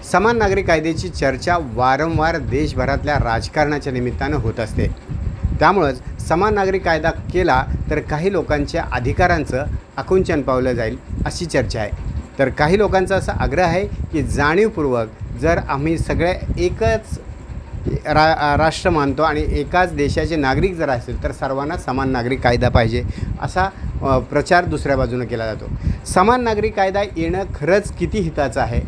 समान नागरी कायद्याची चर्चा वारंवार देशभरातल्या राजकारणाच्या निमित्तानं होत असते. त्यामुळंच समान नागरी कायदा केला तर काही लोकांच्या अधिकारांचं आकुंचन पावलं जाईल अशी चर्चा आहे. तर काही लोकांचा असा आग्रह आहे की जाणीवपूर्वक जर आम्ही सगळे एकच राष्ट्र मानतो आणि एकाच देशाचे नागरिक जर असेल तर सर्वांना समान नागरी कायदा पाहिजे असा प्रचार दुसऱ्या बाजूनं केला जातो. समान नागरी कायदा येणं खरंच किती हिताचं आहे,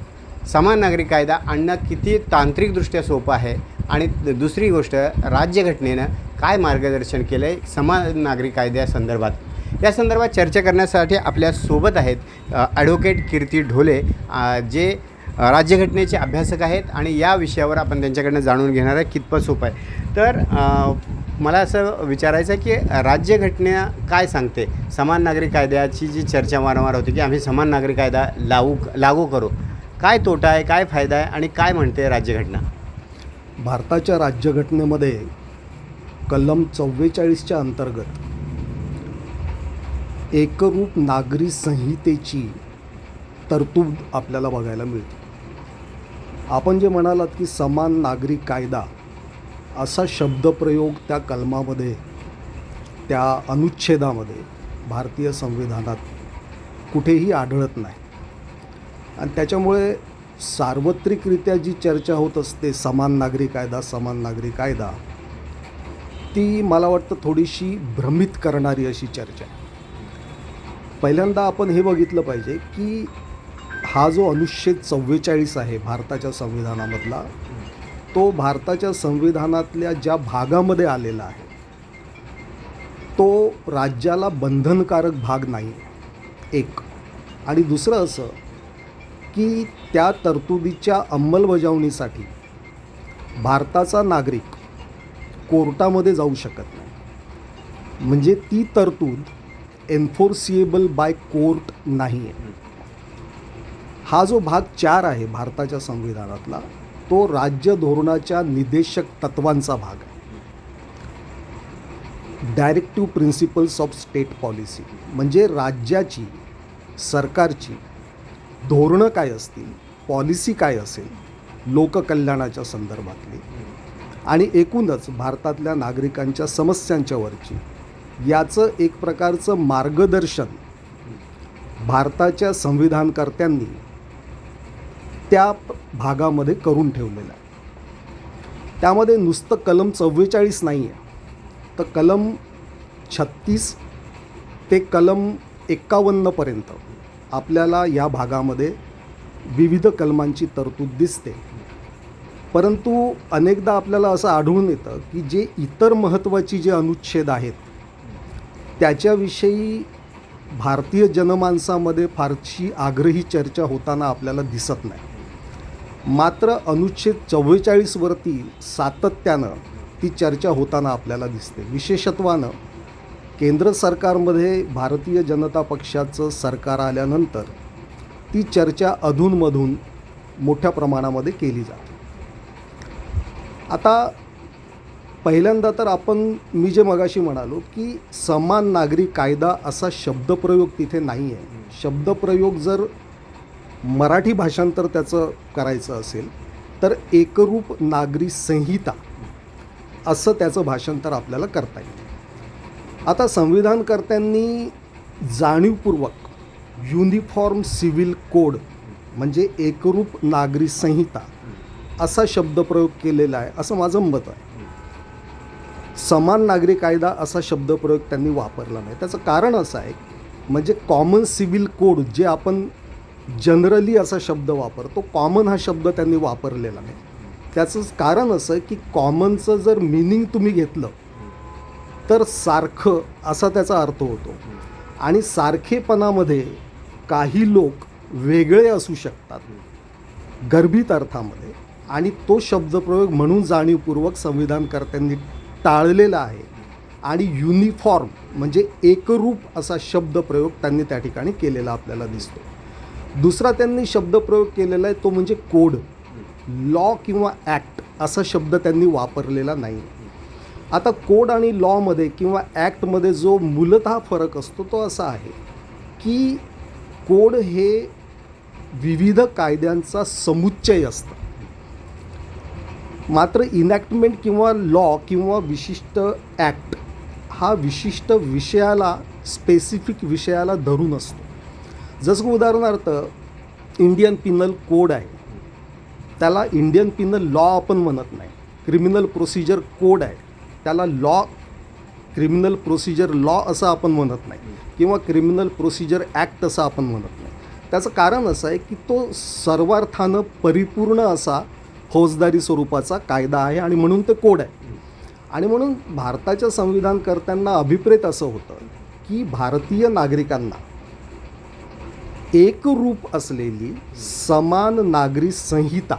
समान नागरी कायदा आणणं किती तांत्रिकदृष्ट्या सोपं आहे आणि दुसरी गोष्ट राज्यघटनेनं काय मार्गदर्शन केलं आहे समान नागरी कायद्यासंदर्भात, या संदर्भात चर्चा करण्यासाठी आपल्यासोबत आहेत ॲडव्होकेट कीर्ती ढोले, जे राज्यघटनेचे अभ्यासक आहेत आणि या विषयावर आपण त्यांच्याकडनं जाणून घेणार आहे कितपत सोपं आहे. तर मला असं विचारायचं आहे की राज्यघटना काय सांगते, समान नागरी कायद्याची जी चर्चा वारंवार होती की आम्ही समान नागरी कायदा लागू करू, काय तोटा आहे, काय फायदा आहे आणि काय म्हणते राज्यघटना? भारताच्या राज्यघटनेमध्ये कलम 44च्या अंतर्गत एकरूप नागरी संहितेची तरतूद आपल्याला बघायला मिळते. आपण जे म्हणालात की समान नागरी कायदा असा शब्दप्रयोग त्या कलमामध्ये, त्या अनुच्छेदामध्ये भारतीय संविधानात कुठेही आढळत नाही. आणि त्याच्यामुळे सार्वत्रिकरित्या जी चर्चा होत असते समान नागरी कायदा, समान नागरी कायदा, ती मला वाटतं थोडीशी भ्रमित करणारी अशी चर्चा आहे. पहिल्यांदा आपण हे बघितलं पाहिजे की हा जो अनुच्छेद 44 आहे भारताच्या संविधानामधला, तो भारताच्या संविधानातल्या ज्या भागामध्ये आलेला आहे तो राज्याला बंधनकारक भाग नाही, एक. आणि दुसरं असं की त्या तरतुदीच्या अंमलबजावणीसाठी भारताचा नागरिक कोर्टामध्ये जाऊ शकत नाही. म्हणजे ती तरतूद एन्फोर्सिएबल बाय कोर्ट नाही आहे. हा जो भाग 4 आहे भारताच्या संविधानातला, तो राज्य धोरणाच्या निदेशक तत्वांचा भाग आहे. Directive principles of state policy, म्हणजे राज्याची, सरकारची धोरणं काय असतील, पॉलिसी काय असेल लोककल्याणाच्या संदर्भातली आणि एकूणच भारतातल्या नागरिकांच्या समस्यांच्यावरची, याचं एक प्रकारचं मार्गदर्शन भारताच्या संविधानकर्त्यांनी त्या भागामध्ये करून ठेवलेलं आहे. त्यामध्ये नुसतं कलम 44 नाही आहे, तर कलम 36 ते कलम 51पर्यंत आपल्याला या भागामध्ये विविध कलमांची तरतूद दिसते. परंतु अनेकदा आपल्याला असं आढळून येतं की जे इतर महत्त्वाची जे अनुच्छेद आहेत त्याच्याविषयी भारतीय जनमानसामध्ये फारशी आग्रही चर्चा होताना आपल्याला दिसत नाही. मात्र अनुच्छेद 44वरती सातत्यानं ती चर्चा होताना आपल्याला दिसते. विशेषत्वानं केंद्र सरकारमध्ये भारतीय जनता पक्षाचं सरकार आल्यानंतर ती चर्चा अधूनमधून मोठ्या प्रमाणामध्ये केली जाते. आता पहिल्यांदा तर मी जे मगाशी म्हणालो की समान नागरी कायदा असा शब्दप्रयोग तिथे नाही आहे. शब्दप्रयोग जर मराठी भाषांतर त्याचं करायचं असेल तर एकरूप नागरी संहिता असं त्याचं भाषांतर आपल्याला करता येईल. आता संविधानकर्त्यांनी जाणीवपूर्वक युनिफॉर्म सिव्हिल कोड म्हणजे एकरूप नागरी संहिता असा शब्दप्रयोग केलेला आहे असं माझं मत आहे. समान नागरी कायदा असा शब्दप्रयोग त्यांनी वापरला नाही. त्याचं कारण असं आहे, म्हणजे कॉमन सिव्हिल कोड जे आपण जनरली असा शब्द वापरतो, कॉमन हा शब्द त्यांनी वापरलेला नाही. त्याचं कारण असं आहे की कॉमनचं जर मिनिंग तुम्ही घेतलं तर सारखं असा त्याचा अर्थ होतो आणि सारखेपणामध्ये काही लोक वेगळे असू शकतात गर्भित अर्थामध्ये, आणि तो शब्दप्रयोग म्हणून जाणीवपूर्वक संविधानकर्त्यांनी टाळलेला आहे आणि युनिफॉर्म म्हणजे एकरूप असा शब्दप्रयोग त्यांनी त्या ठिकाणी केलेला आपल्याला दिसतो. दुसरा त्यांनी शब्दप्रयोग केलेला आहे तो म्हणजे कोड, लॉ किंवा ॲक्ट असा शब्द त्यांनी वापरलेला नाही. आता कोड आणि लॉमध्ये किंवा ॲक्टमध्ये जो मूलतः फरक असतो तो असा आहे की कोड हे विविध कायद्यांचा समुच्चय असतं. मात्र इनॅक्टमेंट किंवा लॉ किंवा विशिष्ट ॲक्ट हा विशिष्ट विषयाला, स्पेसिफिक विषयाला धरून असतो. जसं उदाहरणार्थ इंडियन पिनल कोड आहे, त्याला इंडियन पिनल लॉ आपण म्हणत नाही. क्रिमिनल प्रोसिजर कोड आहे, त्याला क्रिमिनल प्रोसिजर लॉ असं आपण म्हणत नाही किंवा क्रिमिनल प्रोसिजर ॲक्ट असं आपण म्हणत नाही. त्याचं कारण असं आहे की तो सर्वार्थानं परिपूर्ण असा फौजदारी स्वरूपाचा कायदा आहे आणि म्हणून ते कोड आहे. आणि म्हणून भारताच्या संविधानकर्त्यांना अभिप्रेत असं होतं की भारतीय नागरिकांना एकरूप असलेली समान नागरी संहिता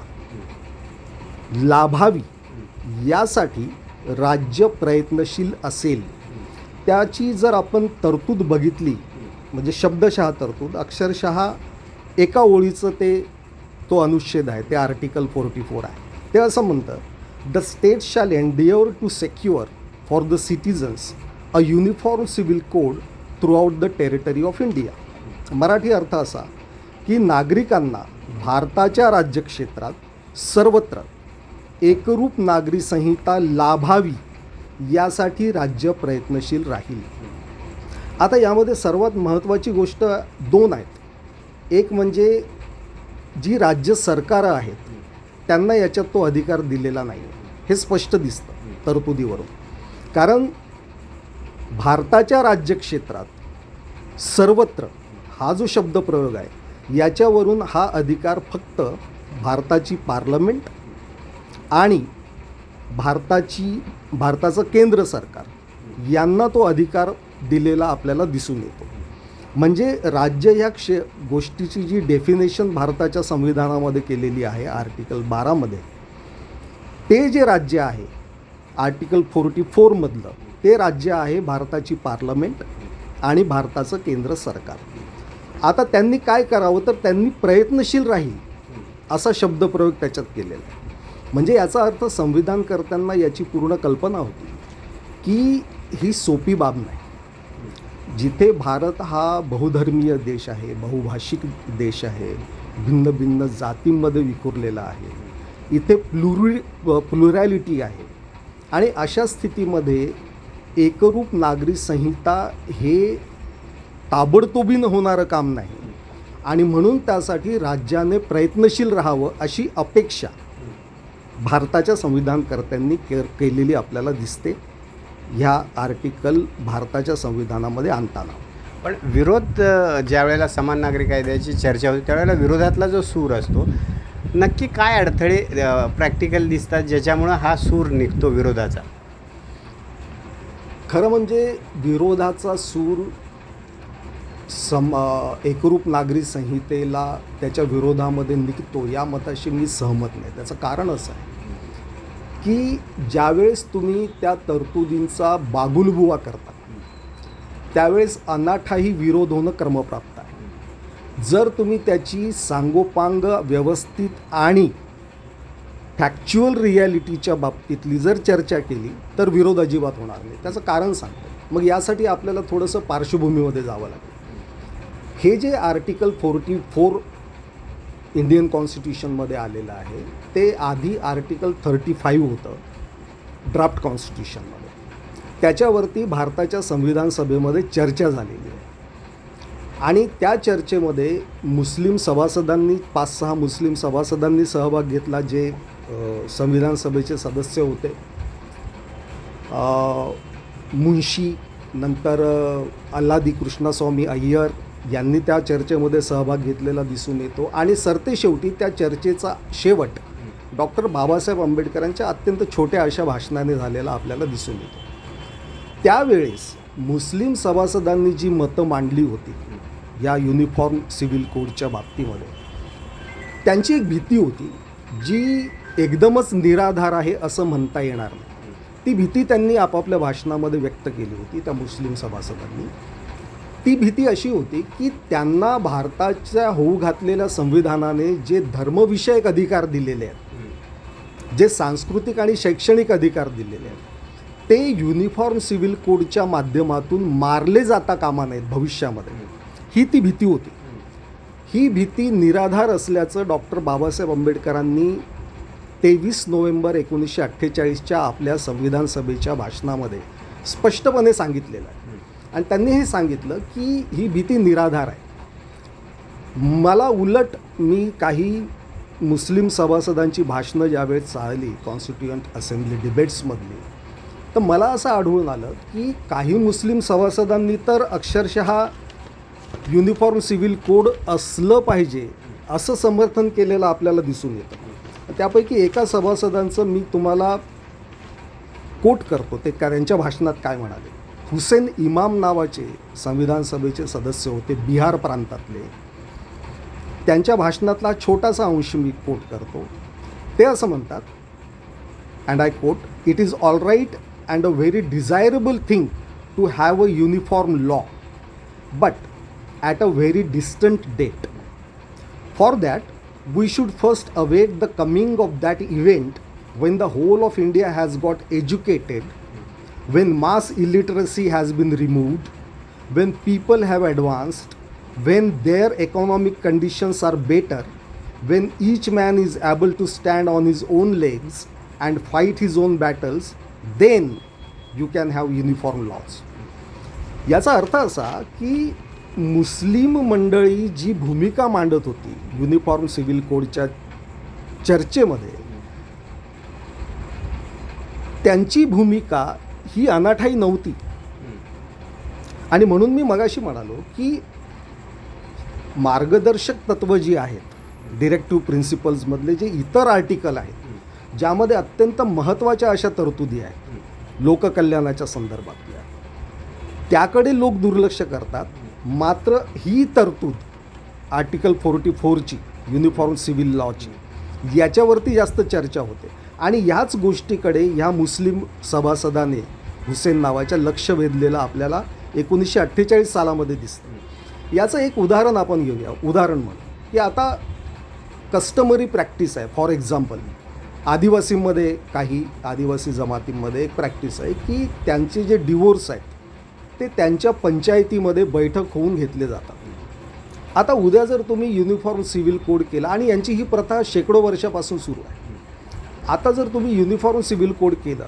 लाभावी यासाठी राज्य प्रयत्नशील असेल. त्याची जर आपण तरतूद बघितली, म्हणजे शब्दशः तरतूद, अक्षरशः एका ओळीचं तो अनुच्छेद आहे, ते आर्टिकल 44 आहे. ते असं म्हणतं, the state shall endeavour to secure for the citizens a uniform civil code throughout the territory of India. Marathi अर्थ असा की नागरिकांना भारताच्या राज्यक्षेत्रात सर्वत्र एकरूप नागरी संहिता लाभावी यासाठी राज्य प्रयत्नशील राहील. आता यामध्ये सर्वात महत्त्वाची गोष्ट 2 आहेत. एक म्हणजे जी राज्य सरकारं आहेत त्यांना याच्यात तो अधिकार दिलेला नाही, हे स्पष्ट दिसतं तरतुदीवरून. कारण भारताच्या राज्यक्षेत्रात सर्वत्र हा जो शब्दप्रयोग आहे याच्यावरून हा अधिकार फक्त भारताची पार्लमेंट आणि भारताचं केंद्र सरकार यांना तो अधिकार दिलेला आपल्याला दिसून येतो. म्हणजे राज्य ह्या गोष्टीची जी डेफिनेशन भारताच्या संविधानामध्ये केलेली आहे आर्टिकल 12मध्ये, ते जे राज्य आहे आर्टिकल 44 मधलं, ते राज्य आहे भारताची पार्लमेंट आणि भारताचं केंद्र सरकार. आता त्यांनी काय करावं, तर त्यांनी प्रयत्नशील राहील असा शब्दप्रयोग त्याच्यात केलेला आहे. म्हणजे याचा अर्थ संविधानकर्त्यांना याची पूर्ण कल्पना होती की ही सोपी बाब नाही. जिथे भारत हा बहुधर्मीय देश आहे, बहुभाषिक देश आहे, भिन्न भिन्न जातींमध्ये विखुरलेला आहे, इथे प्लुरॅलिटी आहे, आणि अशा स्थितीमध्ये एकरूप नागरी संहिता हे ताबडतोबीनं होणारं काम नाही. आणि म्हणून त्यासाठी राज्याने प्रयत्नशील राहावं अशी अपेक्षा भारताच्या संविधानकर्त्यांनी केलेली आपल्याला दिसते ह्या आर्टिकल भारताच्या संविधानामध्ये आणताना. पण विरोध ज्या वेळेला समान नागरी कायद्याची चर्चा होती त्यावेळेला विरोधातला जो सूर असतो, नक्की काय अडथळे प्रॅक्टिकल दिसतात ज्याच्यामुळं हा सूर निघतो विरोधाचा? खरं म्हणजे विरोधाचा सूर एकरूप नागरी संहितेला त्याच्या विरोधामध्ये निघतो या मताशी मी सहमत नाही. त्याचं कारण असं आहे की ज्यावेळेस तुम्ही त्या तरतुदींचा बागुलबुवा करता त्यावेळेस अनाठाही विरोध होणं क्रमप्राप्त आहे. जर तुम्ही त्याची सांगोपांग व्यवस्थित आणि फॅक्च्युअल रिॲलिटीच्या बाबतीतली जर चर्चा केली तर विरोध अजिबात होणार नाही. त्याचं कारण सांगतो. मग यासाठी आपल्याला थोडंसं पार्श्वभूमीमध्ये जावं लागेल. हे जे आर्टिकल 44 इंडियन कॉन्स्टिट्यूशनमध्ये आलेलं आहे ते आधी आर्टिकल 35 होतं ड्राफ्ट कॉन्स्टिट्यूशनमध्ये. त्याच्यावरती भारताच्या संविधान सभेमध्ये चर्चा झालेली आहे आणि त्या चर्चेमध्ये मुस्लिम सभासदांनी 5-6 मुस्लिम सभासदांनी सहभाग घेतला, जे संविधान सभेचे सदस्य होते. मुंशी, नंतर अल्लादी कृष्णस्वामी अय्यर यांनी त्या चर्चेमध्ये सहभाग घेतलेला दिसून येतो. आणि सरतेशेवटी त्या चर्चेचा शेवट डॉक्टर बाबासाहेब आंबेडकरांच्या अत्यंत छोट्या अशा भाषणाने झालेला आपल्याला दिसून येतो. त्यावेळेस मुस्लिम सभासदांनी जी मतं मांडली होती या युनिफॉर्म सिव्हिल कोडच्या बाबतीमध्ये, त्यांची एक भीती होती जी एकदमच निराधार आहे असं म्हणता येणार नाही. ती भीती त्यांनी आपापल्या भाषणामध्ये व्यक्त केली होती त्या मुस्लिम सभासदांनी. ती भीती अशी होती की त्यांना भारताच्या होऊ घातलेल्या संविधानाने जे धर्मविषयक अधिकार दिलेले आहेत, जे सांस्कृतिक आणि शैक्षणिक अधिकार दिलेले आहेत, ते युनिफॉर्म सिव्हिल कोडच्या माध्यमातून मारले जाता कामा नयेत भविष्यामध्ये, ही ती भीती होती. ही भीती निराधार असल्याचं डॉक्टर बाबासाहेब आंबेडकरांनी 23 नोव्हेंबर 1948च्या आपल्या संविधान सभेच्या भाषणामध्ये स्पष्टपणे सांगितलेलं आहे. आणि त्यांनी हे सांगितलं की ही भीती निराधार आहे. मला उलट मी काही मुस्लिम सभासदांची भाषणं ज्यावेळेस चालली कॉन्स्टिट्युएंट असेंब्ली डिबेट्समधली, तर मला असं आढळून आलं की काही मुस्लिम सभासदांनी तर अक्षरशः युनिफॉर्म सिव्हिल कोड असलं पाहिजे असं समर्थन केलेलं आपल्याला दिसून येतं. त्यापैकी एका सभासदांचं मी तुम्हाला कोट करतो, ते त्यांच्या भाषणात काय म्हणाले. हुसेन इमाम नावाचे संविधान सभेचे सदस्य होते बिहार प्रांतातले. त्यांच्या भाषणातला छोटासा अंश मी कोट करतो. ते असं म्हणतात, and I quote, it is all right and a very desirable thing to have a uniform law, but at a very distant date. For that we should first await the coming of that event when the whole of India has got educated, when mass illiteracy has been removed, when people have advanced, when their economic conditions are better, when each man is able to stand on his own legs and fight his own battles, then you can have uniform laws. याचा अर्थ असा की मुस्लिम मंडळी जी भूमिका मांडत होती uniform civil कोडच्या चर्चेमध्ये, त्यांची भूमिका ही अनाठाई नव्हती. आणि म्हणून मी मगाशी म्हणालो की मार्गदर्शक तत्त्व जी आहेत डिरेक्टिव्ह प्रिन्सिपल्समधले जे इतर आर्टिकल आहेत ज्यामध्ये अत्यंत महत्त्वाच्या अशा तरतुदी आहेत लोककल्याणाच्या संदर्भातल्या, त्याकडे लोक दुर्लक्ष करतात. मात्र ही तरतूद आर्टिकल 44ची युनिफॉर्म सिव्हिल लॉची याच्यावरती जास्त चर्चा होते. आणि ह्याच गोष्टीकडे ह्या मुस्लिम सभासदाने हुसेन नावाच्या लक्ष वेधलेलं आपल्याला 1948 सालामध्ये दिसतं. याचं एक उदाहरण आपण घेऊया. उदाहरण म्हणून की आता कस्टमरी प्रॅक्टिस आहे. फॉर एक्झाम्पल आदिवासीमध्ये काही आदिवासी जमातींमध्ये एक प्रॅक्टिस आहे की त्यांचे जे डिवोर्स आहेत ते त्यांच्या पंचायतीमध्ये बैठक होऊन घेतले जातात. आता उद्या जर तुम्ही युनिफॉर्म सिव्हिल कोड केला, आणि यांची ही प्रथा शेकडो वर्षापासून सुरू आहे. आता जर तुम्ही युनिफॉर्म सिव्हिल कोड केलं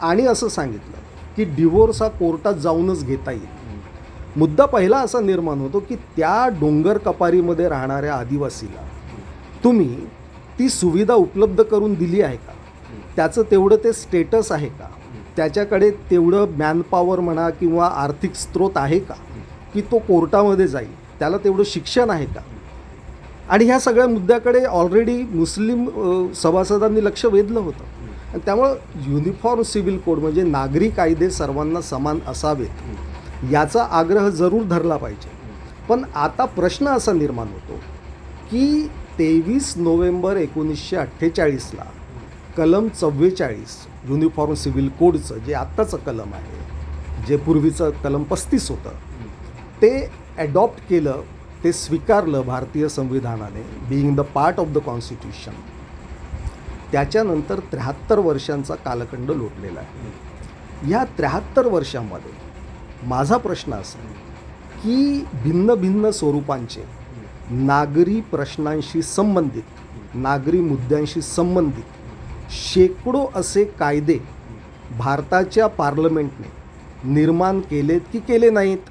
आणि असं सांगितलं की डिवोर्स हा कोर्टात जाऊनच घेता येईल, मुद्दा पहिला असा निर्माण होतो की त्या डोंगर कपारीमध्ये राहणाऱ्या आदिवासीला तुम्ही ती सुविधा उपलब्ध करून दिली आहे का, त्याचं तेवढं ते स्टेटस आहे का, त्याच्याकडे तेवढं मॅनपॉवर म्हणा किंवा आर्थिक स्रोत आहे का की तो कोर्टामध्ये जाईल, त्याला तेवढं शिक्षण आहे का. आणि ह्या सगळ्या मुद्द्याकडे ऑलरेडी मुस्लिम सभासदांनी लक्ष वेधलं होतं. आणि त्यामुळं युनिफॉर्म सिव्हिल कोड म्हणजे नागरी कायदे सर्वांना समान असावेत याचा आग्रह जरूर धरला पाहिजे. पण आता प्रश्न असा निर्माण होतो की 23 नोव्हेंबर 1948ला कलम 44 युनिफॉर्म सिव्हिल कोडचं जे आत्ताचं कलम आहे, जे पूर्वीचं कलम 35 होतं, ते ॲडॉप्ट केलं, ते स्वीकारलं भारतीय संविधानाने being the part of the constitution. त्याच्यानंतर 73 वर्षांचा कालखंड लोटलेला आहे. या 73 वर्षांमध्ये माझा प्रश्न असा की भिन्न भिन्न स्वरूपांचे नागरी प्रश्नांशी संबंधित, नागरी मुद्द्यांशी संबंधित शेकडो असे कायदे भारताच्या पार्लमेंटने निर्माण केलेत की केले नाहीत.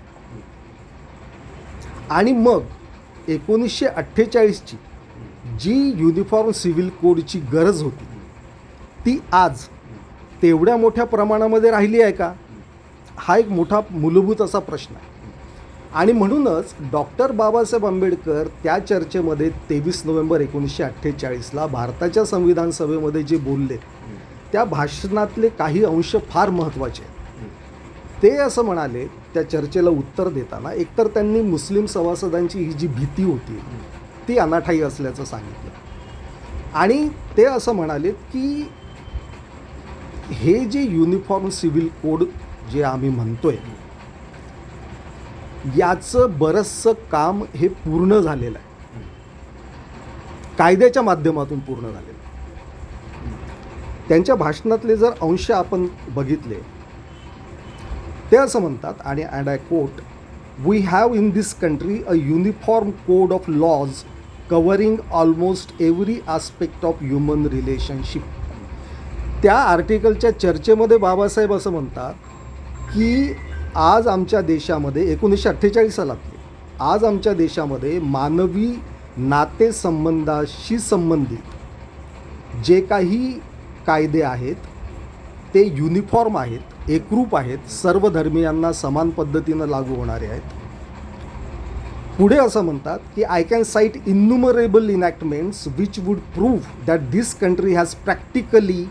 आणि मग 1948ची जी युनिफॉर्म सिव्हिल कोडची गरज होती ती आज तेवढ्या मोठ्या प्रमाणामध्ये राहिली आहे का, हा एक मोठा मूलभूत असा प्रश्न आहे. आणि म्हणूनच डॉक्टर बाबासाहेब आंबेडकर त्या चर्चेमध्ये 23 नोव्हेंबर 1948ला भारताच्या संविधान सभेमध्ये जे बोलले त्या भाषणातले काही अंश फार महत्त्वाचे आहेत. ते असं म्हणाले त्या चर्चेला उत्तर देताना, एकतर त्यांनी मुस्लिम सभासदांची ही जी भीती होती ती अनाठाई असल्याचं सांगितलं. आणि ते असं म्हणाले की हे जे युनिफॉर्म सिव्हिल कोड जे आम्ही म्हणतोय याचं बरंचसं काम हे पूर्ण झालेलं आहे, कायद्याच्या माध्यमातून पूर्ण झालेलं आहे. त्यांच्या भाषणातले जर अंश आपण बघितले ते असं म्हणतात, आणि and I quote, we have in this country a uniform code of laws covering almost every aspect of human relationship. त्या आर्टिकलच्या चर्चेमध्ये बाबासाहेब असं म्हणतात की आज आमच्या देशामध्ये 1948 सालातले आज आमच्या देशामध्ये मानवी नातेसंबंधाशी संबंधित जे काही कायदे आहेत ते युनिफॉर्म आहेत, एकरूप आहेत, सर्व धर्मियांना समान पद्धतीनं लागू होणारे आहेत. पुढे असं म्हणतात की I can cite innumerable enactments which would prove that this country has practically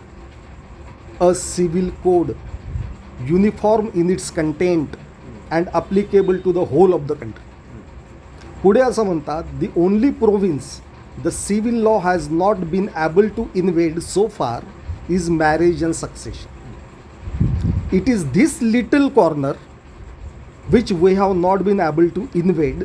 a civil code uniform in its content and applicable to the whole of the country. पुढे असं म्हणतात the only province the civil law has not been able to invade so far is marriage and succession. It is this little corner which we have not been able to invade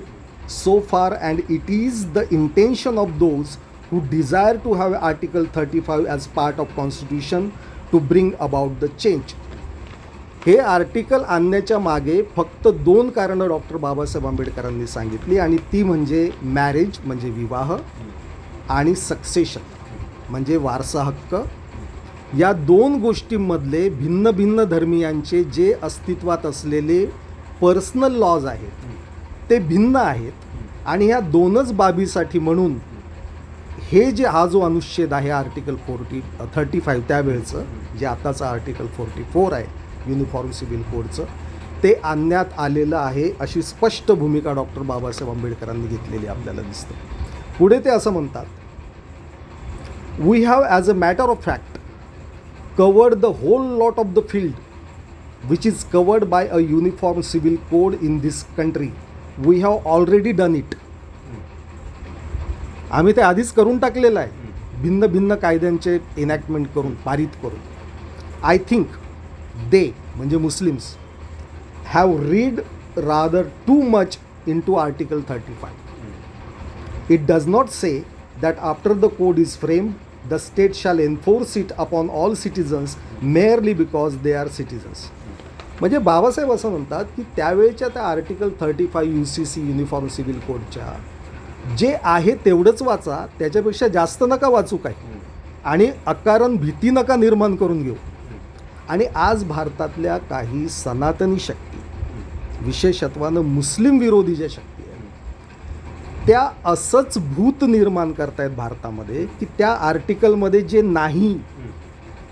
so far, and it is the intention of those who desire to have Article 35 as part of Constitution to bring about the change. हे article आणण्याच्या मागे फक्त 2 कारणं doctor Babasaheb आंबेडकरांनी सांगितली, आणि ती म्हणजे मॅरेज म्हणजे विवाह आणि सक्सेशन म्हणजे वारसा हक्क. या 2 गोष्टींमधले भिन्न भिन्न धर्मियांचे जे अस्तित्वात असलेले पर्सनल लॉज आहेत ते भिन्न आहेत, आणि ह्या 2च बाबीसाठी म्हणून हे जे हा जो अनुच्छेद आहे आर्टिकल 35 त्यावेळचं जे आताचं आर्टिकल 44 आहे युनिफॉर्म सिव्हिल कोडचं, ते आणण्यात आलेलं आहे अशी स्पष्ट भूमिका डॉक्टर बाबासाहेब आंबेडकरांनी घेतलेली आपल्याला दिसते. पुढे ते असं म्हणतात we have as a matter of fact covered the whole lot of the field which is covered by a uniform civil code in this country. We have already done it. आम्ही ते आधीच करून टाकलेलं आहे, भिन्न भिन्न कायद्यांचे इनॅक्टमेंट करून पारित करून. आय थिंक दे म्हणजे Muslims have read rather too much into article 35. It does not say that after the code is framed the state shall enforce it upon all citizens merely because they are citizens. म्हणजे बाबासाहेब असं म्हणतात की त्यावेळेच्या त्या article 35 UCC uniform civil कोडच्या जे आहे तेवढंच वाचा, त्याच्यापेक्षा जास्त नका वाचू काय, आणि अकारण भीती नका निर्माण करून घेऊ. आणि आज भारतातल्या काही सनातनी शक्ती, विशेषत्वानं मुस्लिम विरोधी ज्या शक्ती त्या असंच भूत निर्माण करतायत भारतामध्ये की त्या आर्टिकलमध्ये जे नाही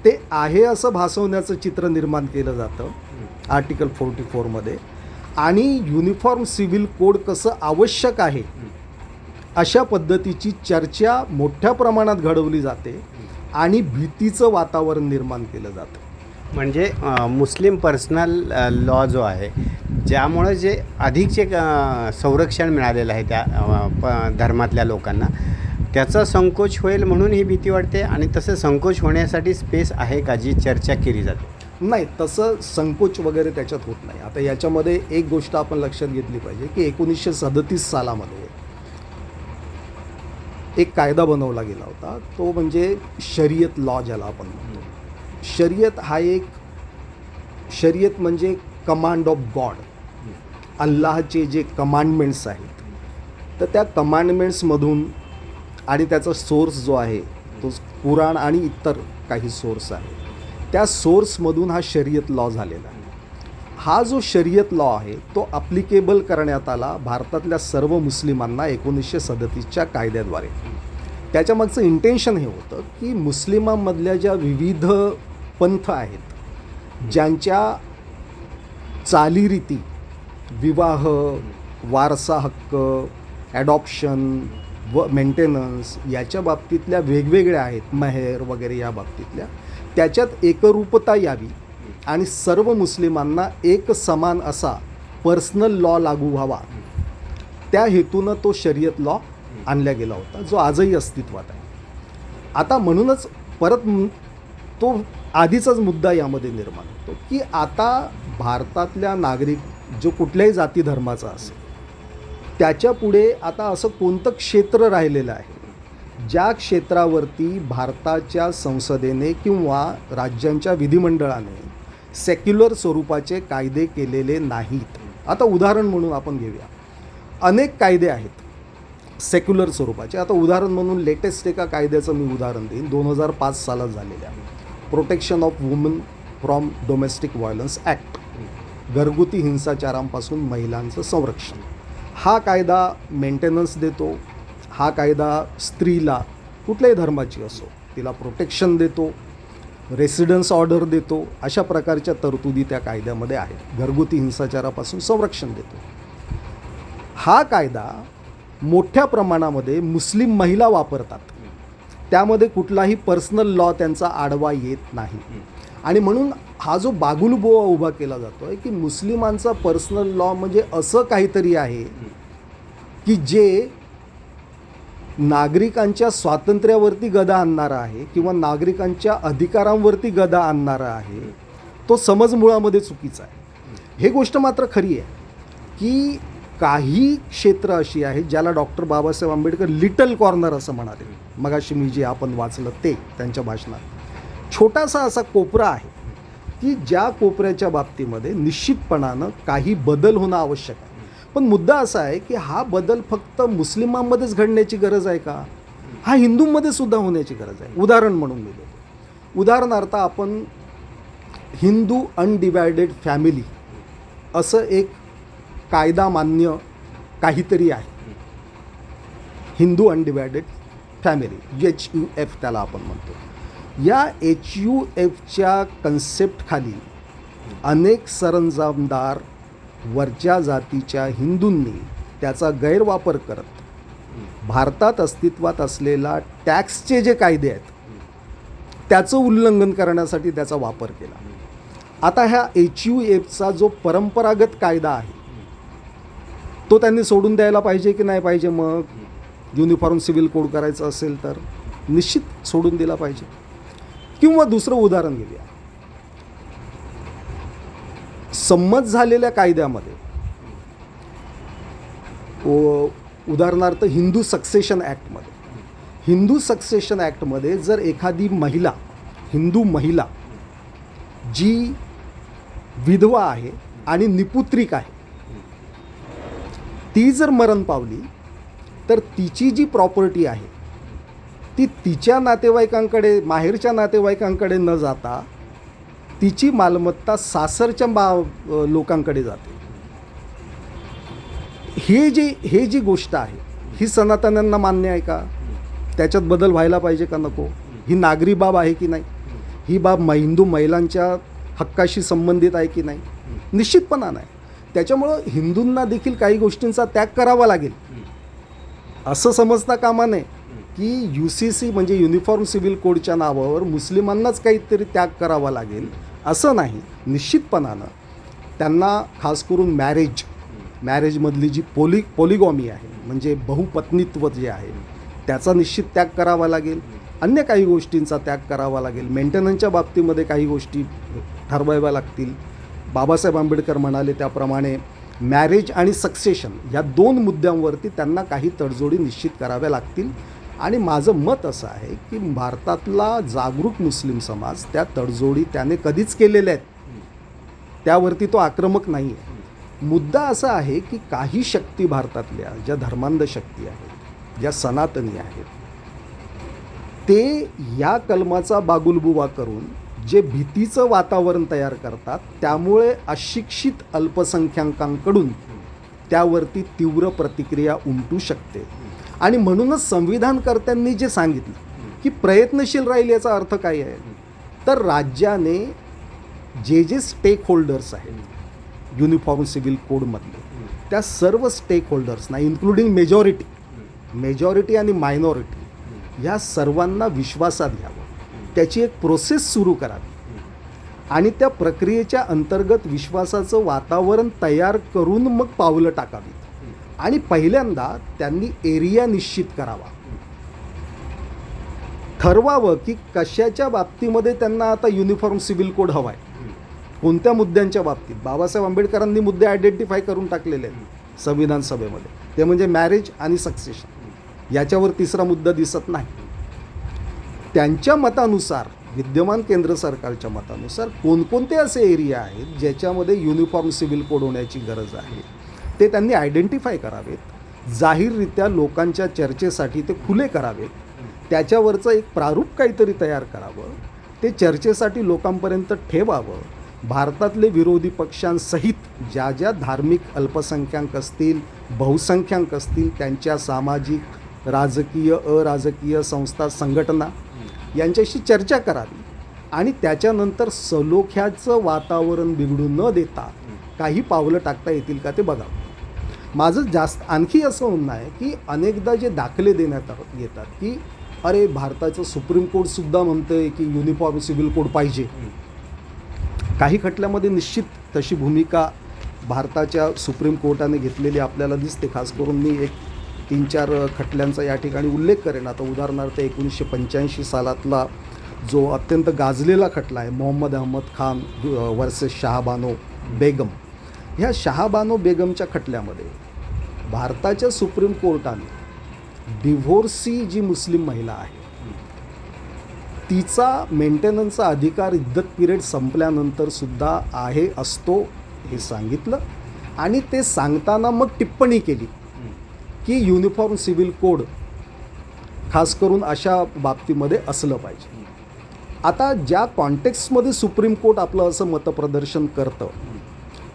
ते आहे असं भासवण्याचं चित्र निर्माण केलं जातं आर्टिकल 44मध्ये, आणि युनिफॉर्म सिव्हिल कोड कसं आवश्यक आहे अशा पद्धतीची चर्चा मोठ्या प्रमाणात घडवली जाते आणि भीतीचं वातावरण निर्माण केलं जातं. म्हणजे मुस्लिम पर्सनल लॉ जो आहे ज्यामुळे जे अधिकचे संरक्षण मिळालेलं आहे त्या धर्मातल्या लोकांना, त्याचा संकोच होईल म्हणून ही भीती वाटते. आणि तसं संकोच होण्यासाठी स्पेस आहे का जी चर्चा केली जाते? नाही, तसं संकोच वगैरे त्याच्यात होत नाही. आता याच्यामध्ये एक गोष्ट आपण लक्षात घेतली पाहिजे की 1937 सालामध्ये एक कायदा बनवला गेला होता, तो म्हणजे शरीयत लॉ ज्याला आपण म्हणतो. शरीयत म्हणजे कमांड ऑफ गॉड, अल्लाहचे जे कमांडमेंट्स आहेत, तर त्या कमांडमेंट्समधून, आणि त्याचा सोर्स जो आहे तो कुराण आणि इतर काही सोर्स आहे, त्या सोर्समधून हा शरीयत लॉ झालेला आहे. हा जो शरीयत लॉ आहे तो अप्लिकेबल करण्यात आला भारतातल्या सर्व मुस्लिमांना 1937च्या कायद्याद्वारे. त्याच्यामागचं इंटेन्शन हे होतं की मुस्लिमांमधल्या ज्या विविध पंथ आहेत, ज्यांच्या चालीरीती, विवाह, वारसा हक्क, ॲडॉप्शन व मेंटेनन्स याच्या बाबतीतल्या वेगवेगळ्या आहेत, मेहर वगैरे या बाबतीतल्या, त्याच्यात एकरूपता यावी आणि सर्व मुस्लिमांना एक समान असा पर्सनल लॉ लागू व्हावा, त्या हेतूनं तो शरीयत लॉ आणला गेला होता, जो आजही अस्तित्वात आहे. आता म्हणूनच परत तो आधीचाच मुद्दा यामध्ये निर्माण होतो की आता भारतातल्या नागरिक जो कुठल्याही जाती धर्माचा असेल, त्याच्यापुढे आता असं कोणतं क्षेत्र राहिलेलं आहे ज्या क्षेत्रावरती भारताच्या संसदेने किंवा राज्यांच्या विधिमंडळाने सेक्युलर स्वरूपाचे कायदे केलेले नाहीत. आता उदाहरण म्हणून आपण घेऊया, अनेक कायदे आहेत सेक्युलर स्वरूपाचे. आता उदाहरण म्हणून लेटेस्ट एका कायद्याचं मी उदाहरण देईन, 2005 सालात झालेल्या protection of woman from domestic violence act, घरगुती हिंसाचारांपासून महिलांचं संरक्षण. हा कायदा मेंटेनन्स देतो. हा कायदा स्त्रीला कुठल्याही धर्माची असो तिला प्रोटेक्शन देतो, रेसिडन्स ऑर्डर देतो. अशा प्रकारच्या तरतुदी त्या कायद्यामध्ये आहेत. घरगुती हिंसाचारापासून संरक्षण देतो. हा कायदा मोठ्या प्रमाणामध्ये मुस्लिम महिला वापरतात. त्यामध्ये कुठलाही पर्सनल लॉ त्यांचा आडवा येत नाही. आणि म्हणून हा जो बागुलबुवा उभा केला जातो आहे की मुस्लिमांचा पर्सनल लॉ म्हणजे असं काहीतरी आहे की जे नागरिकांच्या स्वातंत्र्यावरती गदा आणणारा आहे किंवा नागरिकांच्या अधिकारांवरती गदा आणणारा आहे, तो समज मुळामध्ये चुकीचा आहे. हे गोष्ट मात्र खरी आहे की काही क्षेत्र अशी आहेत ज्याला doctor Babasaheb Ambedkar little corner असं म्हणाले. मगाशी मी जे आपण वाचलं ते त्यांच्या भाषणात छोटासा असा कोपरा आहे की ज्या कोपऱ्याच्या बाबतीमध्ये निश्चितपणानं काही बदल होणं आवश्यक आहे. पण मुद्दा असा आहे की हा बदल फक्त मुस्लिमांमध्येच घडण्याची गरज आहे का? हा हिंदूंमध्ये सुद्धा होण्याची गरज आहे. उदाहरण म्हणून मी देतो. उदाहरणार्थ आपण हिंदू अनडिवायडेड फॅमिली असं एक कायदा मान्य काहीतरी आहे. हिंदू अनडिवायडेड फॅमिली, HUF त्याला आपण म्हणतो. या HUFच्या कन्सेप्टखाली अनेक सरंजामदार वरच्या जातीच्या हिंदूंनी त्याचा गैरवापर करत भारतात अस्तित्वात असलेला टॅक्सचे जे कायदे आहेत त्याचं उल्लंघन करण्यासाठी त्याचा वापर केला. आता ह्या HUFचा जो परंपरागत कायदा आहे तो त्यांनी सोडून द्यायला पाहिजे की नाही पाहिजे? मग युनिफॉर्म सिव्हिल कोड करायचं असेल तर निश्चित सोडून दिला पाहिजे. किंवा दुसरं उदाहरण घेऊया, संमत झालेल्या कायद्यामध्ये उदाहरणार्थ हिंदू सक्सेशन ॲक्टमध्ये जर एखादी महिला, हिंदू महिला जी विधवा आहे आणि निपुत्रिक आहे, ती जर मरण पावली तर तिची जी प्रॉपर्टी आहे ती तिच्या नातेवाईकांकडे, माहेरच्या नातेवाईकांकडे न जाता तिची मालमत्ता सासरच्या लोकांकडे जाते. हे जी गोष्ट आहे ही सनातन्यांना मान्य आहे का? त्याच्यात बदल व्हायला पाहिजे का नको? ही नागरी बाब आहे की नाही? ही बाब हिंदू महिलांच्या हक्काशी संबंधित आहे की नाही? निश्चितपणा नाही. त्याच्यामुळं हिंदूंना देखील काही गोष्टींचा त्याग करावा लागेल. असं समजता कामा नये की UCC म्हणजे युनिफॉर्म सिव्हिल कोडच्या नावावर मुस्लिमांनाच काहीतरी त्याग करावा लागेल असं नाही. निश्चितपणानं त्यांना खास करून मॅरेजमधली जी पॉलिगॉमी आहे म्हणजे बहुपत्नीत्व जे आहे त्याचा निश्चित त्याग करावा लागेल. अन्य काही गोष्टींचा त्याग करावा लागेल. मेंटेनन्सच्या बाबतीमध्ये काही गोष्टी ठरवाव्या लागतील. बाबासाहेब आंबेडकर म्हणाले त्याप्रमाणे मॅरेज आणि सक्सेशन या 2 मुद्द्यांवरती त्यांना काही तडजोडी निश्चित कराव्या लागतील. आणि माझं मत असं आहे की भारतातला जागरूक मुस्लिम समाज त्या तडजोडी त्याने कधीच केलेल्या आहेत. त्यावरती तो आक्रमक नाही आहे. मुद्दा असा आहे की काही शक्ती भारतातल्या ज्या धर्मांध शक्ती आहेत, ज्या सनातनी आहेत, ते या कलमाचा बागुलबुवा करून जे भीतीचं वातावरण तयार करतात त्यामुळे अशिक्षित अल्पसंख्याकांकडून त्यावरती तीव्र प्रतिक्रिया उमटू शकते. आणि म्हणूनच संविधानकर्त्यांनी जे सांगितलं की प्रयत्नशील राहील याचा अर्थ काय आहे तर राज्याने जे स्टेक होल्डर्स आहेत युनिफॉर्म सिव्हिल कोडमधले त्या सर्व स्टेक होल्डर्सना इन्क्लुडिंग मेजॉरिटी आणि मायनॉरिटी या सर्वांना विश्वासात घ्यावं. त्याची एक प्रोसेस सुरू करावी आणि त्या प्रक्रियेच्या अंतर्गत विश्वासाचं वातावरण तयार करून मग पावलं टाकावीत. आणि पहिल्यांदा त्यांनी एरिया निश्चित करावा. ठरवावं की कशाच्या बाबतीमध्ये त्यांना आता युनिफॉर्म सिव्हिल कोड हवा आहे, कोणत्या मुद्द्यांच्या बाबतीत. बाबासाहेब आंबेडकरांनी मुद्दे आयडेंटिफाय करून टाकलेले आहेत संविधान सभेमध्ये. ते म्हणजे मॅरेज आणि सक्सेशन. याच्यावर तिसरा मुद्दा दिसत नाही. त्यांच्या मतानुसार विद्यमान केंद्र सरकारच्या मतानुसार कोणकोणते असे एरिया आहेत ज्याच्यामध्ये युनिफॉर्म सिव्हिल कोड होण्याची गरज आहे ते त्यांनी आयडेंटिफाय करावेत, जाहीररित्या लोकांच्या चर्चेसाठी ते खुले करावेत, त्याच्यावरचं एक प्रारूप काहीतरी तयार करावं, ते चर्चेसाठी लोकांपर्यंत ठेवावं. भारतातले विरोधी पक्षांसहित ज्या ज्या धार्मिक अल्पसंख्याक असतील, बहुसंख्याक असतील, त्यांच्या सामाजिक, राजकीय, अराजकीय संस्था, संघटना यांच्याशी चर्चा करावी आणि त्याच्यानंतर सलोख्याचं वातावरण बिघडू न देता काही पावलं टाकता येतील का ते बघावं. माझं जास्त आणखी असं म्हणणं आहे की अनेकदा जे दाखले देण्यात येतात की अरे भारताचं सुप्रीम कोर्टसुद्धा म्हणतं आहे की युनिफॉर्म सिव्हिल कोड पाहिजे. काही खटल्यामध्ये निश्चित तशी भूमिका भारताच्या सुप्रीम कोर्टाने घेतलेली आपल्याला दिसते. खास करून मी एक 3-4 खटल्यांचा या ठिकाणी उल्लेख करेन. आता उदाहरणार्थ 1985 सालातला जो अत्यंत गाजलेला खटला आहे मोहम्मद अहमद खान वर्सेस शहाबानो बेगम. ह्या शहाबानो बेगमच्या खटल्यामध्ये भारताच्या सुप्रीम कोर्टाने डिव्होर्सी जी मुस्लिम महिला आहे तिचा मेंटेनन्सचा अधिकार इद्दत पिरियड संपल्यानंतरसुद्धा आहे असतो हे सांगितलं आणि ते सांगताना मग टिप्पणी केली की युनिफॉर्म सिव्हिल कोड खास करून अशा बाबतीमध्ये असलं पाहिजे. आता ज्या कॉन्टेक्स्टमध्ये सुप्रीम कोर्ट आपलं असं मतप्रदर्शन करतं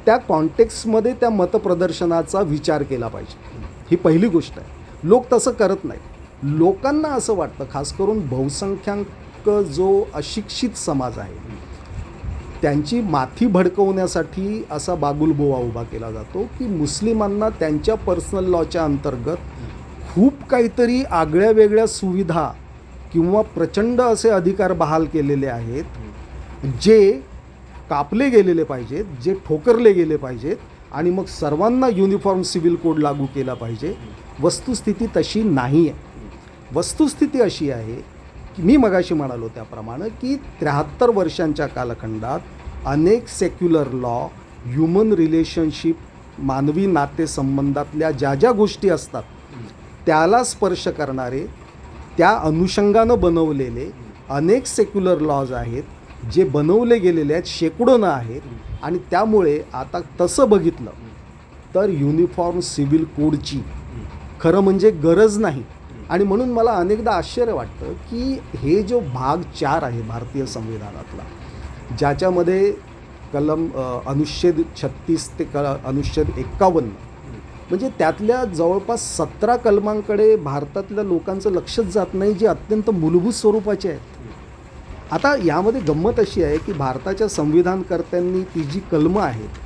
त्या कॉन्टेक्स्टमध्ये त्या मतप्रदर्शनाचा विचार केला पाहिजे. ही पहिली गोष्ट आहे. लोक तसं करत नाही. लोकांना असं वाटतं, खास करून बहुसंख्याक जो अशिक्षित समाज आहे त्यांची माथी भडकवण्यासाठी असा बागुलबोवा उभा केला जातो की मुस्लिमांना त्यांच्या पर्सनल लॉच्या अंतर्गत खूप काहीतरी आगळ्या वेगळ्या सुविधा किंवा प्रचंड असे अधिकार बहाल केलेले आहेत जे कापले गेलेले पाहिजेत, जे ठोकरले गेले पाहिजेत आणि मग सर्वांना युनिफॉर्म सिव्हिल कोड लागू केला पाहिजे. वस्तुस्थिती तशी नाही आहे. वस्तुस्थिती अशी आहे की मी मगाशी म्हणालो त्याप्रमाणे की 73 वर्षांच्या कालखंडात अनेक सेक्युलर लॉ, ह्युमन रिलेशनशिप, मानवी नातेसंबंधातल्या ज्या ज्या गोष्टी असतात त्याला स्पर्श करणारे, त्या अनुषंगानं बनवलेले अनेक सेक्युलर लॉज आहेत जे बनवले गेलेले आहेत, शेकडोनं आहेत. आणि त्यामुळे आता तसं बघितलं तर युनिफॉर्म सिव्हिल कोडची खरं म्हणजे गरज नाही. आणि म्हणून मला अनेकदा आश्चर्य वाटतं की हे जो भाग 4 आहे भारतीय संविधानातला ज्याच्यामध्ये कलम अनुच्छेद 36 ते अनुच्छेद 51 म्हणजे त्यातल्या जवळपास 17 कलमांकडे भारतातल्या लोकांचं लक्षच जात नाही जे अत्यंत मूलभूत स्वरूपाचे आहेत. आता यामध्ये गंमत अशी आहे की भारताच्या संविधानकर्त्यांनी ती जी कलमं आहेत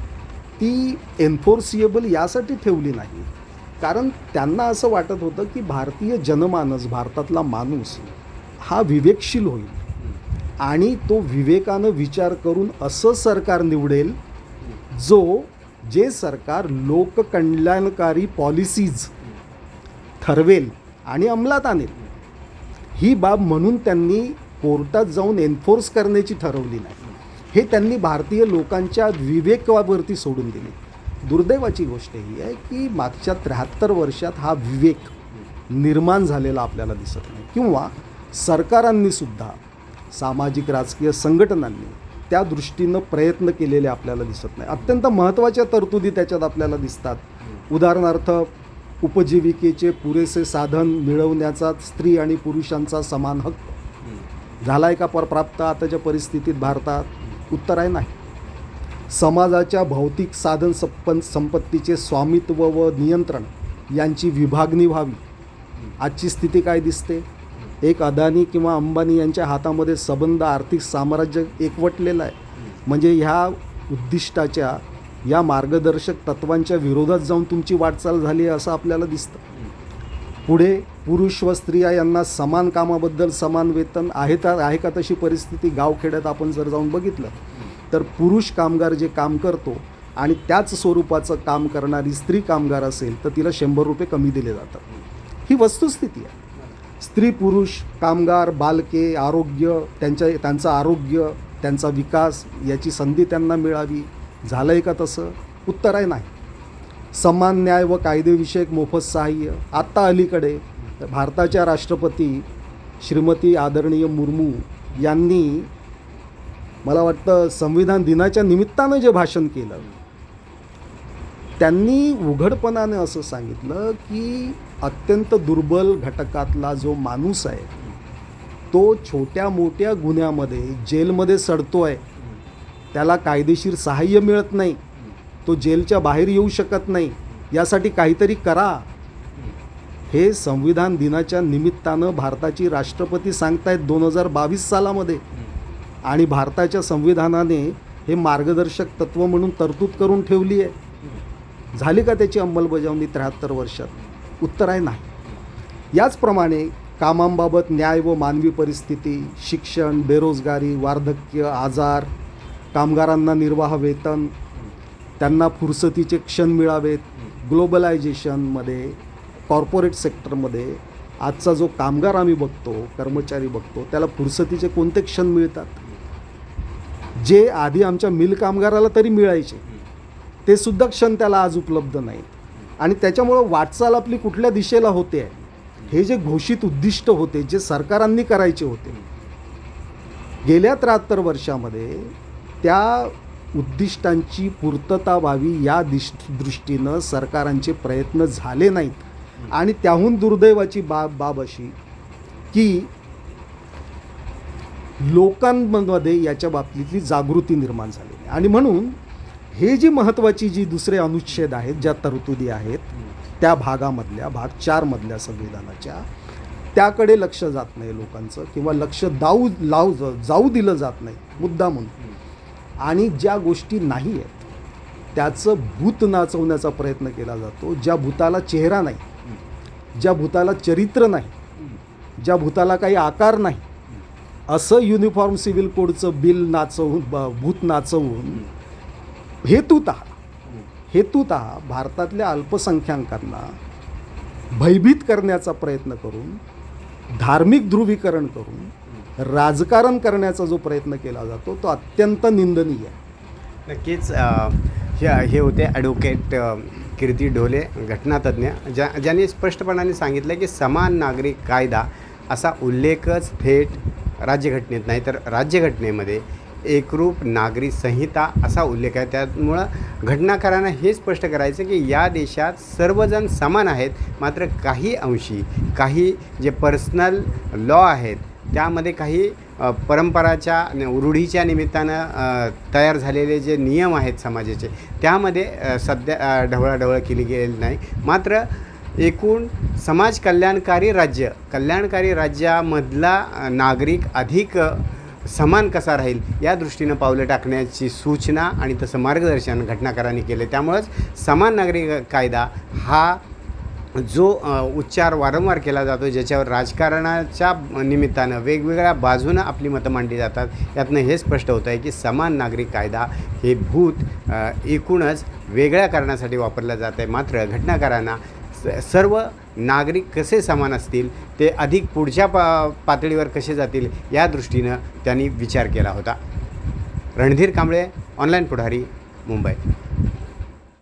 ती एन्फोर्सिएबल यासाठी ठेवली नाही कारण त्यांना असं वाटत होतं की भारतीय जनमानस, भारतातला माणूस हा विवेकशील होईल आणि तो विवेकानं विचार करून असं सरकार निवडेल जे सरकार लोककल्याणकारी पॉलिसीज ठरवेल आणि अंमलात आणेल. ही बाब म्हणून त्यांनी कोर्टात जाऊन एन्फोर्स करण्याची ठरवली नाही. हे त्यांनी भारतीय लोकांच्या विवेकावरती सोडून दिले. दुर्दैवाची गोष्ट ही आहे की मागच्या 73 वर्षात हा विवेक निर्माण झालेला आपल्याला दिसत नाही किंवा सरकारांनीसुद्धा, सामाजिक राजकीय संघटनांनी त्या दृष्टीनं प्रयत्न केलेले आपल्याला दिसत नाही. अत्यंत महत्त्वाच्या तरतुदी त्याच्यात आपल्याला दिसतात. उदाहरणार्थ उपजीविकेचे पुरेसे साधन मिळवण्याचा स्त्री आणि पुरुषांचा समान हक्क झाला आहे का प्राप्त आताच्या परिस्थितीत भारतात? उत्तर आहे नाही. समाजाच्या भौतिक साधन संपत्तीचे स्वामित्व व नियंत्रण यांची विभागणी व्हावी. आजची स्थिती काय दिसते? एक अदानी किंवा अंबानी यांच्या हातामध्ये सबंध आर्थिक साम्राज्य एकवटलेलं आहे. म्हणजे ह्या उद्दिष्टाच्या, या मार्गदर्शक तत्वांच्या विरोधात जाऊन तुमची वाटचाल झाली आहे असं आपल्याला दिसतं. पुढे पुरुष व स्त्रिया यांना समान कामाबद्दल समान वेतन आहे का तशी परिस्थिती गावखेड्यात आपण जर जाऊन बघितलं तर पुरुष कामगार जे काम करतो आणि त्याच स्वरूपाचं काम करणारी स्त्री कामगार असेल तर तिला 100 रुपये कमी दिले जातात. ही वस्तुस्थिती आहे. स्त्री पुरुष कामगार, बालके, आरोग्य, त्यांचं आरोग्य, त्यांचा विकास याची संधी त्यांना मिळावी. झालं आहे का तसं? उत्तर आहे नाही. समान न्याय व कायदेविषयक मोफत सहाय्य. आत्ता अलीकडे भारताच्या राष्ट्रपती श्रीमती आदरणीय मुर्मू यांनी मला वाटतं संविधान दिनाच्या निमित्तानं जे भाषण केलं, त्यांनी उघडपणाने असं सांगितलं की अत्यंत दुर्बल घटकातला जो माणूस आहे तो छोट्या मोठ्या गुन्ह्यामध्ये जेलमध्ये सडतो आहे, त्याला कायदेशीर सहाय्य मिळत नाही, तो जेलच्या बाहेर येऊ शकत नाही, यासाठी काहीतरी करा. हे संविधान दिनाच्या निमित्तानं भारताची राष्ट्रपती सांगतायत 2022 सालामध्ये. आणि भारताच्या संविधानाने हे मार्गदर्शक तत्त्व म्हणून तरतूद करून ठेवली आहे. झाली का त्याची अंमलबजावणी 73 वर्षात? उत्तर आहे नाही. याचप्रमाणे कामांबाबत न्याय व मानवी परिस्थिती, शिक्षण, बेरोजगारी, वार्धक्य, आजार, कामगारांना निर्वाह वेतन, त्यांना फुरसतीचे क्षण मिळावेत, ग्लोबलायझेशनमध्ये, कॉर्पोरेट सेक्टरमध्ये आजचा जो कामगार आम्ही बघतो, कर्मचारी बघतो, त्याला फुरसतीचे कोणते क्षण मिळतात? जे आधी आमच्या मिल कामगाराला तरी मिळायचे ते सुद्धा क्षण त्याला आज उपलब्ध नाहीत. आणि त्याच्यामुळं वाटचाल आपली कुठल्या दिशेला होते आहे, हे जे घोषित उद्दिष्ट होते, जे सरकारांनी करायचे होते गेल्या 73 वर्षामध्ये, त्या उद्दिष्टांची पूर्तता व्हावी या दृष्टीनं सरकारांचे प्रयत्न झाले नाहीत. आणि त्याहून दुर्दैवाची बाब अशी की लोकांमध्ये याच्या बाबतीतली जागृती निर्माण झाली. आणि म्हणून हे जी महत्त्वाची जी दुसरे अनुच्छेद आहेत, ज्या तरतुदी आहेत त्या भागामधल्या, भाग 4 मधल्या संविधानाच्या, त्याकडे लक्ष जात नाही लोकांचं, किंवा लक्ष जाऊ दिलं जात नाही मुद्दामून. आणि ज्या गोष्टी नाही आहेत त्याचं भूत नाचवण्याचा प्रयत्न केला जातो. ज्या भूताला चेहरा नाही, ज्या भूताला चरित्र नाही, ज्या भूताला काही आकार नाही, असं युनिफॉर्म सिव्हिल कोडचं बिल भूत नाचवून हेतुतः भारतातल्या अल्पसंख्याकांना भयभीत करण्याचा प्रयत्न करून, धार्मिक ध्रुवीकरण करून राजकारण करण्याचा जो प्रयत्न केला जातो तो अत्यंत निंदनीय आहे. नक्कीच हे होते ॲडव्होकेट कीर्ती ढोले, घटनातज्ञ, ज्यांनी स्पष्टपणाने सांगितलं की समान नागरिक कायदा असा उल्लेखच थेट राज्यघटनेत नाही तर राज्यघटनेमध्ये एकरूप नागरी संहिता असा उल्लेख आहे. त्यामुळं घटनाकारांना हे स्पष्ट करायचं की या देशात सर्वजण समान आहेत, मात्र काही अंशी काही जे पर्सनल लॉ आहेत त्यामध्ये काही परंपराच्या रूढीच्या निमित्तानं तयार झालेले जे नियम आहेत समाजाचे, त्यामध्ये सध्या ढवळाढवळ केली गेली नाही. मात्र एकूण समाज कल्याणकारी राज्यामधला नागरिक अधिक समान कसा राहील या दृष्टीनं पावलं टाकण्याची सूचना आणि तसं मार्गदर्शन घटनाकारांनी केले. त्यामुळंच समान नागरिक कायदा हा जो उच्चार वारंवार केला जातो, ज्याच्यावर राजकारणाच्या निमित्तानं वेगवेगळ्या बाजूनं आपली मतं मांडली जातात, यातनं हे स्पष्ट होतं आहे की समान नागरिक कायदा हे भूत एकूणच वेगळ्या कारणासाठी वापरलं जात आहे. मात्र घटनाकारांना सर्व नागरिक कसे समान असतील, ते अधिक पुढच्या पातळीवर कसे जातील या दृष्टीनं त्यांनी विचार केला होता. रणधीर कांबळे, ऑनलाईन पुढारी, मुंबई.